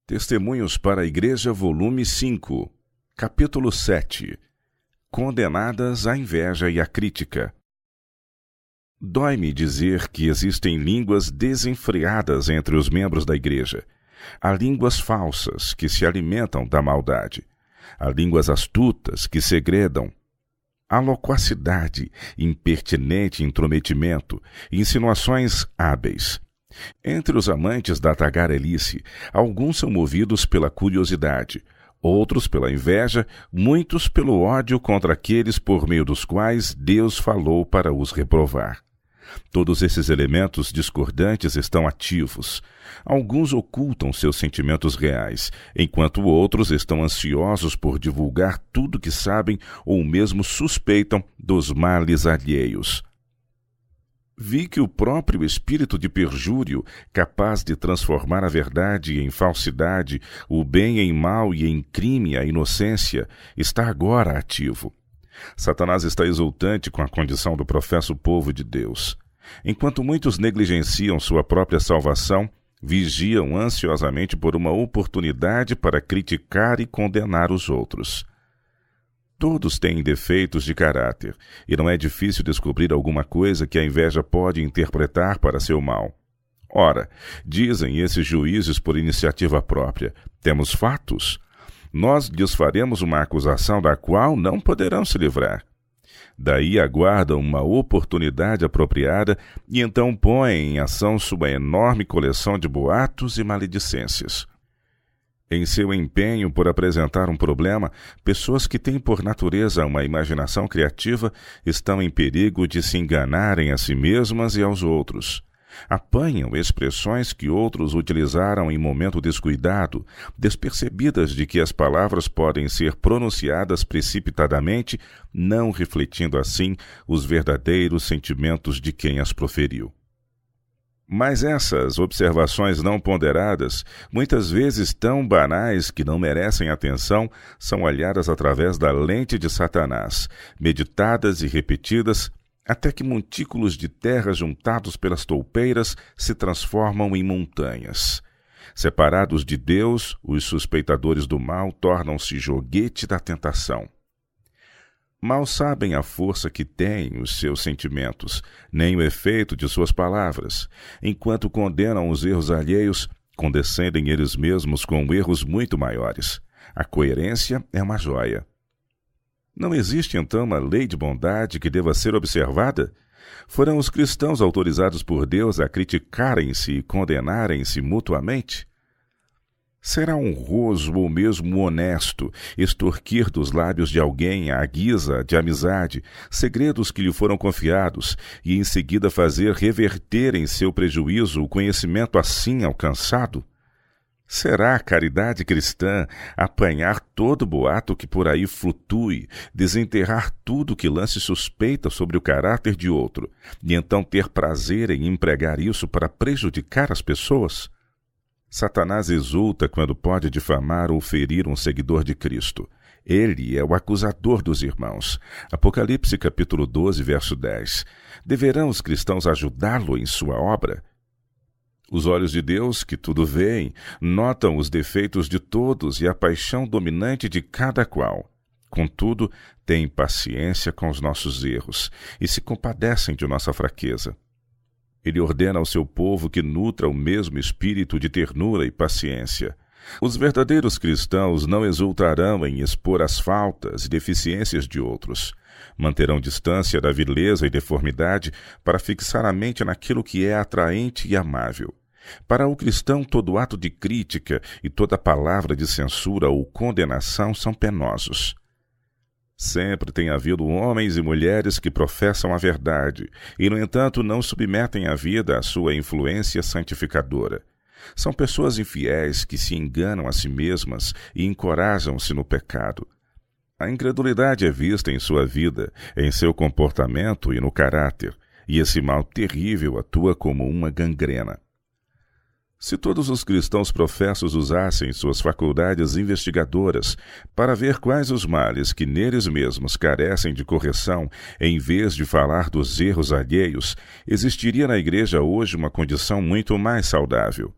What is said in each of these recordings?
Testemunhos para a Igreja, volume 5, capítulo 7. Condenadas à inveja e à crítica. Dói-me dizer que existem línguas desenfreadas entre os membros da Igreja. Há línguas falsas que se alimentam da maldade. Há línguas astutas que segredam. Há loquacidade, impertinente intrometimento, insinuações hábeis. Entre os amantes da tagarelice, alguns são movidos pela curiosidade, outros pela inveja, muitos pelo ódio contra aqueles por meio dos quais Deus falou para os reprovar. Todos esses elementos discordantes estão ativos. Alguns ocultam seus sentimentos reais, enquanto outros estão ansiosos por divulgar tudo que sabem ou mesmo suspeitam dos males alheios. Vi que o próprio espírito de perjúrio, capaz de transformar a verdade em falsidade, o bem em mal e em crime a inocência, está agora ativo. Satanás está exultante com a condição do professo povo de Deus. Enquanto muitos negligenciam sua própria salvação, vigiam ansiosamente por uma oportunidade para criticar e condenar os outros. Todos têm defeitos de caráter, e não é difícil descobrir alguma coisa que a inveja pode interpretar para seu mal. Ora, dizem esses juízes por iniciativa própria, temos fatos. Nós lhes faremos uma acusação da qual não poderão se livrar. Daí aguardam uma oportunidade apropriada e então põem em ação sua enorme coleção de boatos e maledicências. Em seu empenho por apresentar um problema, pessoas que têm por natureza uma imaginação criativa estão em perigo de se enganarem a si mesmas e aos outros. Apanham expressões que outros utilizaram em momento descuidado, despercebidas de que as palavras podem ser pronunciadas precipitadamente, não refletindo assim os verdadeiros sentimentos de quem as proferiu. Mas essas observações não ponderadas, muitas vezes tão banais que não merecem atenção, são olhadas através da lente de Satanás, meditadas e repetidas, até que montículos de terra juntados pelas toupeiras se transformam em montanhas. Separados de Deus, os suspeitadores do mal tornam-se joguete da tentação. Mal sabem a força que têm os seus sentimentos, nem o efeito de suas palavras. Enquanto condenam os erros alheios, condescendem eles mesmos com erros muito maiores. A coerência é uma joia. Não existe, então, uma lei de bondade que deva ser observada? Foram os cristãos autorizados por Deus a criticarem-se e condenarem-se mutuamente? Será honroso ou mesmo honesto extorquir dos lábios de alguém à guisa de amizade segredos que lhe foram confiados e em seguida fazer reverter em seu prejuízo o conhecimento assim alcançado? Será caridade cristã apanhar todo boato que por aí flutue, desenterrar tudo que lance suspeita sobre o caráter de outro, e então ter prazer em empregar isso para prejudicar as pessoas? Satanás exulta quando pode difamar ou ferir um seguidor de Cristo. Ele é o acusador dos irmãos. Apocalipse capítulo 12, verso 10. Deverão os cristãos ajudá-lo em sua obra? Os olhos de Deus, que tudo veem, notam os defeitos de todos e a paixão dominante de cada qual. Contudo, têm paciência com os nossos erros e se compadecem de nossa fraqueza. Ele ordena ao seu povo que nutra o mesmo espírito de ternura e paciência. Os verdadeiros cristãos não exultarão em expor as faltas e deficiências de outros. Manterão distância da vileza e deformidade para fixar a mente naquilo que é atraente e amável. Para o cristão, todo ato de crítica e toda palavra de censura ou condenação são penosos. Sempre tem havido homens e mulheres que professam a verdade e, no entanto, não submetem a vida à sua influência santificadora. São pessoas infiéis que se enganam a si mesmas e encorajam-se no pecado. A incredulidade é vista em sua vida, em seu comportamento e no caráter, e esse mal terrível atua como uma gangrena. Se todos os cristãos professos usassem suas faculdades investigadoras para ver quais os males que neles mesmos carecem de correção, em vez de falar dos erros alheios, existiria na igreja hoje uma condição muito mais saudável.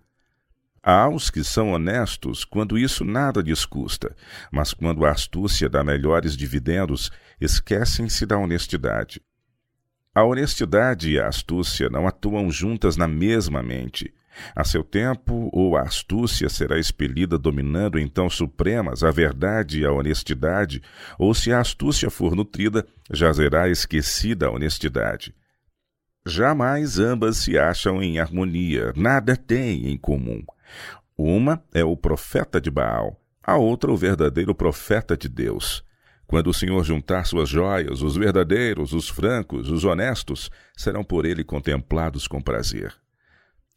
Há os que são honestos quando isso nada lhes custa, mas quando a astúcia dá melhores dividendos, esquecem-se da honestidade. A honestidade e a astúcia não atuam juntas na mesma mente. A seu tempo, ou a astúcia será expelida dominando então supremas a verdade e a honestidade, ou se a astúcia for nutrida, jazerá esquecida a honestidade. Jamais ambas se acham em harmonia, nada têm em comum. Uma é o profeta de Baal, a outra o verdadeiro profeta de Deus. Quando o Senhor juntar suas joias, os verdadeiros, os francos, os honestos, serão por ele contemplados com prazer.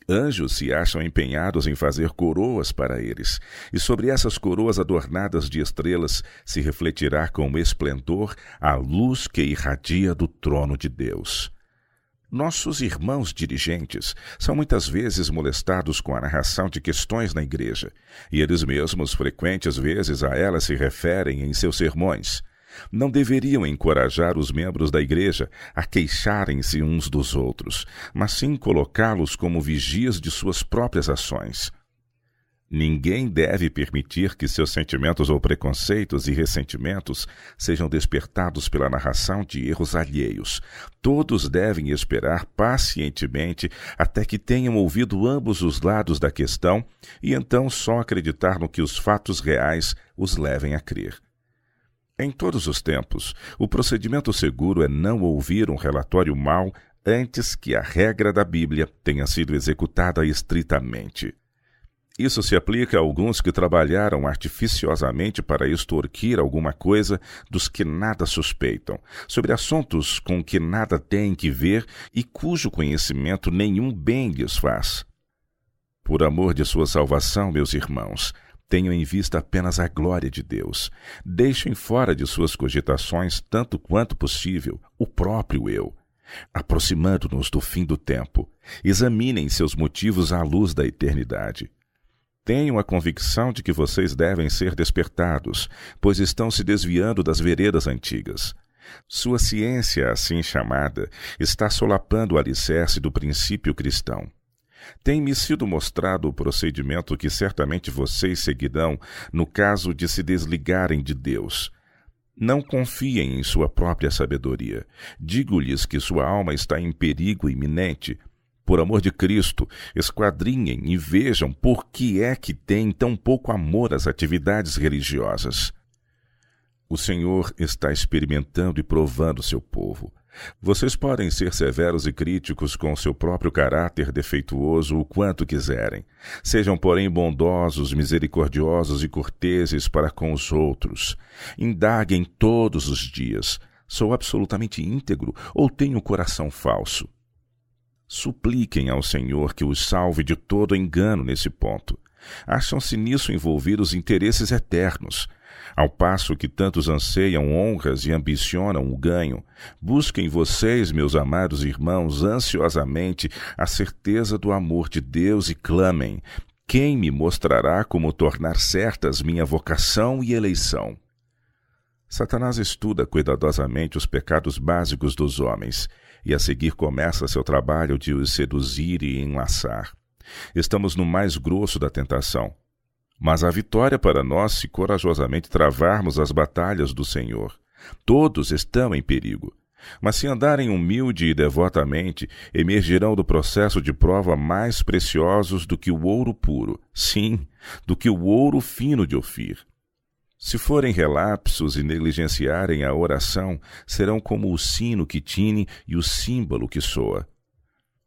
Anjos se acham empenhados em fazer coroas para eles, e sobre essas coroas adornadas de estrelas se refletirá com esplendor a luz que irradia do trono de Deus. Nossos irmãos dirigentes são muitas vezes molestados com a narração de questões na igreja, e eles mesmos frequentes vezes a elas se referem em seus sermões. Não deveriam encorajar os membros da igreja a queixarem-se uns dos outros, mas sim colocá-los como vigias de suas próprias ações. Ninguém deve permitir que seus sentimentos ou preconceitos e ressentimentos sejam despertados pela narração de erros alheios. Todos devem esperar pacientemente até que tenham ouvido ambos os lados da questão e então só acreditar no que os fatos reais os levem a crer. Em todos os tempos, o procedimento seguro é não ouvir um relatório mau antes que a regra da Bíblia tenha sido executada estritamente. Isso se aplica a alguns que trabalharam artificiosamente para extorquir alguma coisa dos que nada suspeitam, sobre assuntos com que nada têm que ver e cujo conhecimento nenhum bem lhes faz. Por amor de sua salvação, meus irmãos, tenham em vista apenas a glória de Deus. Deixem fora de suas cogitações, tanto quanto possível, o próprio eu. Aproximando-nos do fim do tempo, examinem seus motivos à luz da eternidade. Tenham a convicção de que vocês devem ser despertados, pois estão se desviando das veredas antigas. Sua ciência, assim chamada, está solapando o alicerce do princípio cristão. Tem-me sido mostrado o procedimento que certamente vocês seguirão no caso de se desligarem de Deus. Não confiem em sua própria sabedoria. Digo-lhes que sua alma está em perigo iminente. Por amor de Cristo, esquadrinhem e vejam por que é que têm tão pouco amor às atividades religiosas. O Senhor está experimentando e provando seu povo. Vocês podem ser severos e críticos com seu próprio caráter defeituoso o quanto quiserem. Sejam, porém, bondosos, misericordiosos e corteses para com os outros. Indaguem todos os dias: sou absolutamente íntegro ou tenho coração falso? Supliquem ao Senhor que os salve de todo engano nesse ponto. Acham-se nisso envolvidos interesses eternos. Ao passo que tantos anseiam honras e ambicionam o ganho, busquem vocês, meus amados irmãos, ansiosamente a certeza do amor de Deus e clamem: quem me mostrará como tornar certas minha vocação e eleição? Satanás estuda cuidadosamente os pecados básicos dos homens, e a seguir começa seu trabalho de os seduzir e enlaçar. Estamos no mais grosso da tentação. Mas a vitória para nós se corajosamente travarmos as batalhas do Senhor. Todos estão em perigo. Mas se andarem humilde e devotamente, emergirão do processo de prova mais preciosos do que o ouro puro, sim, do que o ouro fino de Ofir. Se forem relapsos e negligenciarem a oração, serão como o sino que tine e o símbolo que soa.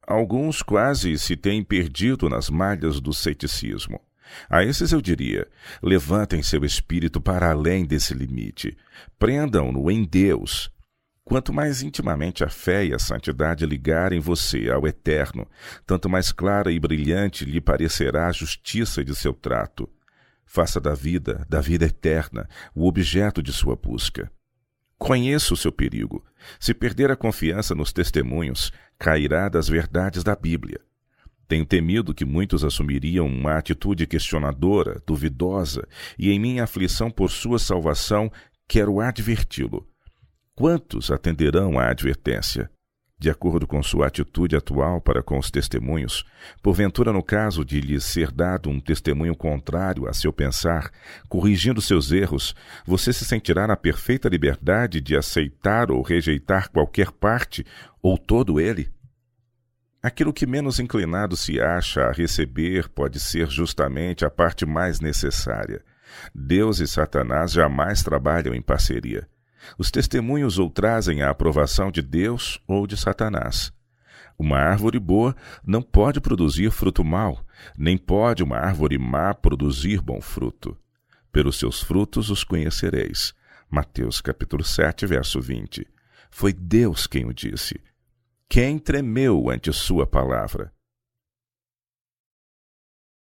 Alguns quase se têm perdido nas malhas do ceticismo. A esses eu diria: levantem seu espírito para além desse limite. Prendam-no em Deus. Quanto mais intimamente a fé e a santidade ligarem você ao Eterno, tanto mais clara e brilhante lhe parecerá a justiça de seu trato. Faça da vida eterna, o objeto de sua busca. Conheça o seu perigo. Se perder a confiança nos testemunhos, cairá das verdades da Bíblia. Tenho temido que muitos assumiriam uma atitude questionadora, duvidosa, e em minha aflição por sua salvação, quero adverti-lo. Quantos atenderão à advertência? de acordo com sua atitude atual para com os testemunhos, porventura no caso de lhes ser dado um testemunho contrário a seu pensar, corrigindo seus erros, você se sentirá na perfeita liberdade de aceitar ou rejeitar qualquer parte ou todo ele? Aquilo que menos inclinado se acha a receber pode ser justamente a parte mais necessária. Deus e Satanás jamais trabalham em parceria. Os testemunhos ou trazem a aprovação de Deus ou de Satanás. Uma árvore boa não pode produzir fruto mau, nem pode uma árvore má produzir bom fruto. Pelos seus frutos os conhecereis. Mateus capítulo 7, verso 20. Foi Deus quem o disse. Quem tremeu ante sua palavra?